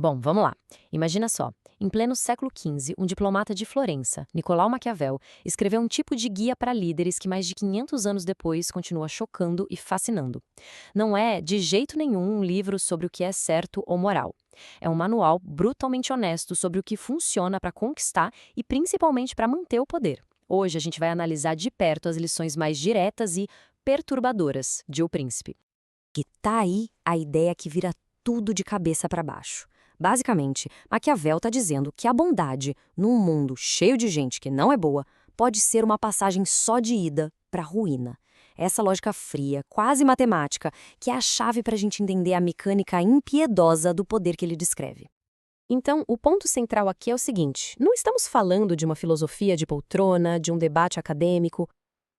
Bom, vamos lá. Imagina só. Em pleno século XV, um diplomata de Florença, Nicolau Maquiavel, escreveu um tipo de guia para líderes que mais de 500 anos depois continua chocando e fascinando. Não é, de jeito nenhum, um livro sobre o que é certo ou moral. É um manual brutalmente honesto sobre o que funciona para conquistar e principalmente para manter o poder. Hoje a gente vai analisar de perto as lições mais diretas e perturbadoras de O Príncipe. E tá aí a ideia que vira tudo de cabeça para baixo. Basicamente, Maquiavel está dizendo que a bondade, num mundo cheio de gente que não é boa, pode ser uma passagem só de ida para a ruína. Essa lógica fria, quase matemática, que é a chave para a gente entender a mecânica impiedosa do poder que ele descreve. Então, o ponto central aqui é o seguinte: não estamos falando de uma filosofia de poltrona, de um debate acadêmico.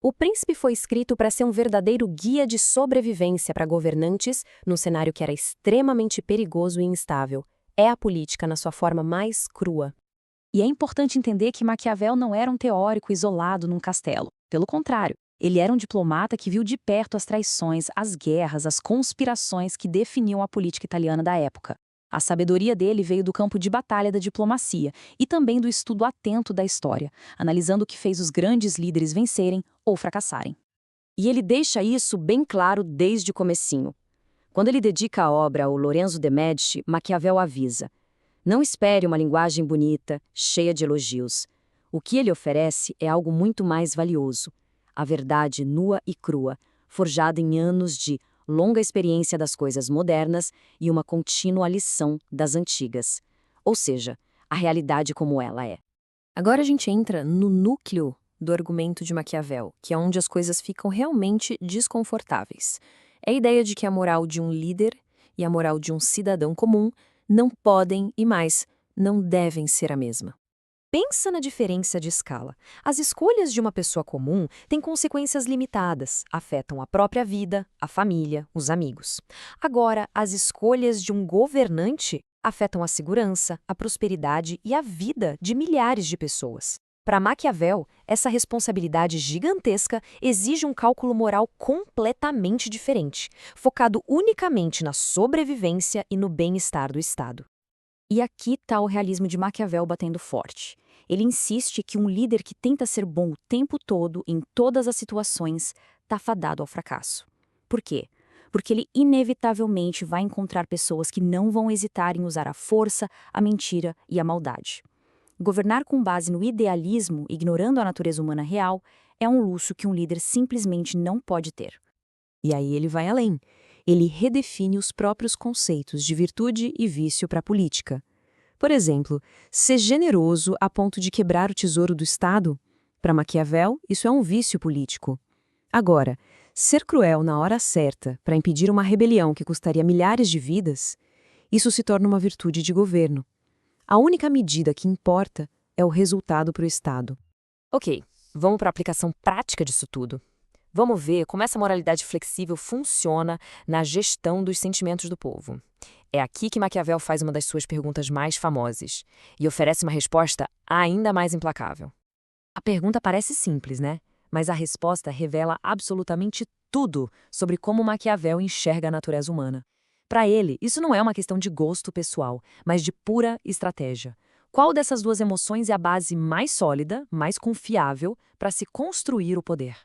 O Príncipe foi escrito para ser um verdadeiro guia de sobrevivência para governantes num cenário que era extremamente perigoso e instável. É a política na sua forma mais crua. E é importante entender que Maquiavel não era um teórico isolado num castelo. Pelo contrário, ele era um diplomata que viu de perto as traições, as guerras, as conspirações que definiam a política italiana da época. A sabedoria dele veio do campo de batalha da diplomacia e também do estudo atento da história, analisando o que fez os grandes líderes vencerem ou fracassarem. E ele deixa isso bem claro desde o comecinho. Quando ele dedica a obra ao Lorenzo de Medici, Maquiavel avisa: não espere uma linguagem bonita, cheia de elogios. O que ele oferece é algo muito mais valioso: a verdade nua e crua, forjada em anos de longa experiência das coisas modernas e uma contínua lição das antigas. Ou seja, a realidade como ela é. Agora a gente entra no núcleo do argumento de Maquiavel, que é onde as coisas ficam realmente desconfortáveis. É a ideia de que a moral de um líder e a moral de um cidadão comum não podem e mais, não devem ser a mesma. Pensa na diferença de escala. As escolhas de uma pessoa comum têm consequências limitadas, afetam a própria vida, a família, os amigos. Agora, as escolhas de um governante afetam a segurança, a prosperidade e a vida de milhares de pessoas. Para Maquiavel, essa responsabilidade gigantesca exige um cálculo moral completamente diferente, focado unicamente na sobrevivência e no bem-estar do Estado. E aqui está o realismo de Maquiavel batendo forte. Ele insiste que um líder que tenta ser bom o tempo todo, em todas as situações, está fadado ao fracasso. Por quê? Porque ele inevitavelmente vai encontrar pessoas que não vão hesitar em usar a força, a mentira e a maldade. Governar com base no idealismo, ignorando a natureza humana real, é um luxo que um líder simplesmente não pode ter. E aí ele vai além. Ele redefine os próprios conceitos de virtude e vício para a política. Por exemplo, ser generoso a ponto de quebrar o tesouro do Estado? Para Maquiavel, isso é um vício político. Agora, ser cruel na hora certa para impedir uma rebelião que custaria milhares de vidas, isso se torna uma virtude de governo. A única medida que importa é o resultado para o Estado. Ok, vamos para a aplicação prática disso tudo. Vamos ver como essa moralidade flexível funciona na gestão dos sentimentos do povo. É aqui que Maquiavel faz uma das suas perguntas mais famosas e oferece uma resposta ainda mais implacável. A pergunta parece simples, né? Mas a resposta revela absolutamente tudo sobre como Maquiavel enxerga a natureza humana. Para ele, isso não é uma questão de gosto pessoal, mas de pura estratégia. Qual dessas duas emoções é a base mais sólida, mais confiável para se construir o poder?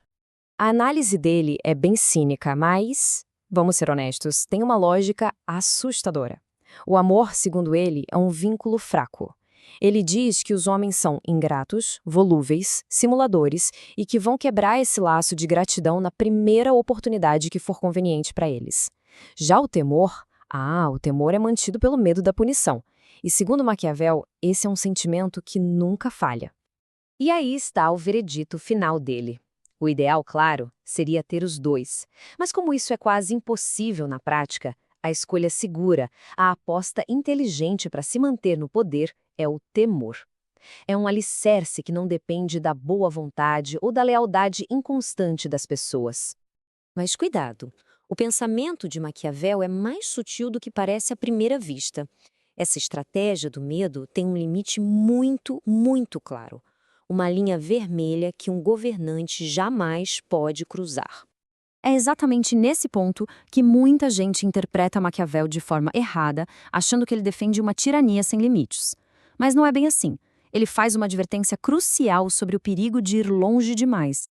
A análise dele é bem cínica, mas, vamos ser honestos, tem uma lógica assustadora. O amor, segundo ele, é um vínculo fraco. Ele diz que os homens são ingratos, volúveis, simuladores e que vão quebrar esse laço de gratidão na primeira oportunidade que for conveniente para eles. Já o temor é mantido pelo medo da punição. E segundo Maquiavel, esse é um sentimento que nunca falha. E aí está o veredito final dele. O ideal, claro, seria ter os dois. Mas como isso é quase impossível na prática, a escolha segura, a aposta inteligente para se manter no poder é o temor. É um alicerce que não depende da boa vontade ou da lealdade inconstante das pessoas. Mas cuidado, o pensamento de Maquiavel é mais sutil do que parece à primeira vista. Essa estratégia do medo tem um limite muito, muito claro. Uma linha vermelha que um governante jamais pode cruzar. É exatamente nesse ponto que muita gente interpreta Maquiavel de forma errada, achando que ele defende uma tirania sem limites. Mas não é bem assim. Ele faz uma advertência crucial sobre o perigo de ir longe demais.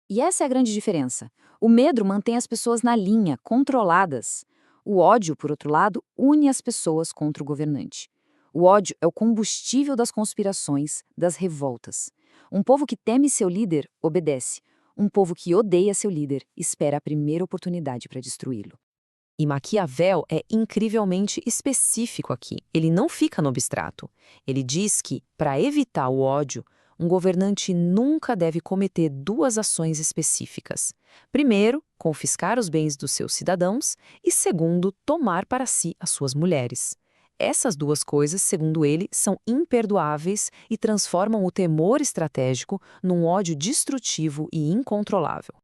E essa é a grande diferença. O medo mantém as pessoas na linha, controladas. O ódio, por outro lado, une as pessoas contra o governante. O ódio é o combustível das conspirações, das revoltas. Um povo que teme seu líder, obedece. Um povo que odeia seu líder espera a primeira oportunidade para destruí-lo. E Maquiavel é incrivelmente específico aqui. Ele não fica no abstrato. Ele diz que, para evitar o ódio, um governante nunca deve cometer duas ações específicas. Primeiro, confiscar os bens dos seus cidadãos e, segundo, tomar para si as suas mulheres. Essas duas coisas, segundo ele, são imperdoáveis e transformam o temor estratégico num ódio destrutivo e incontrolável.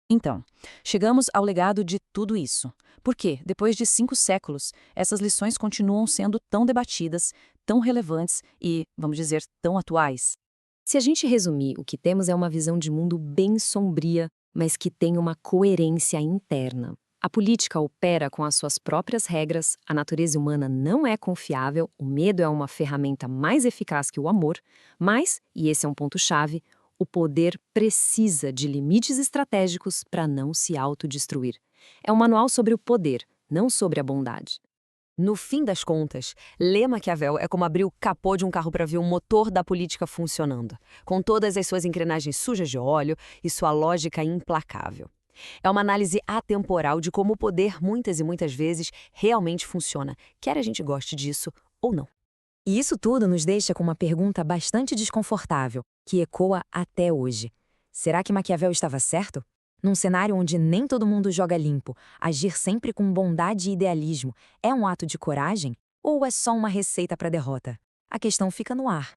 Então, chegamos ao legado de tudo isso. Porque, depois de 5 séculos, essas lições continuam sendo tão debatidas, tão relevantes e, vamos dizer, tão atuais. Se a gente resumir, o que temos é uma visão de mundo bem sombria, mas que tem uma coerência interna. A política opera com as suas próprias regras, a natureza humana não é confiável, o medo é uma ferramenta mais eficaz que o amor, mas, e esse é um ponto-chave, o poder precisa de limites estratégicos para não se autodestruir. É um manual sobre o poder, não sobre a bondade. No fim das contas, ler Maquiavel é como abrir o capô de um carro para ver o motor da política funcionando, com todas as suas engrenagens sujas de óleo e sua lógica implacável. É uma análise atemporal de como o poder, muitas e muitas vezes, realmente funciona, quer a gente goste disso ou não. E isso tudo nos deixa com uma pergunta bastante desconfortável, que ecoa até hoje. Será que Maquiavel estava certo? Num cenário onde nem todo mundo joga limpo, agir sempre com bondade e idealismo é um ato de coragem? Ou é só uma receita para a derrota? A questão fica no ar.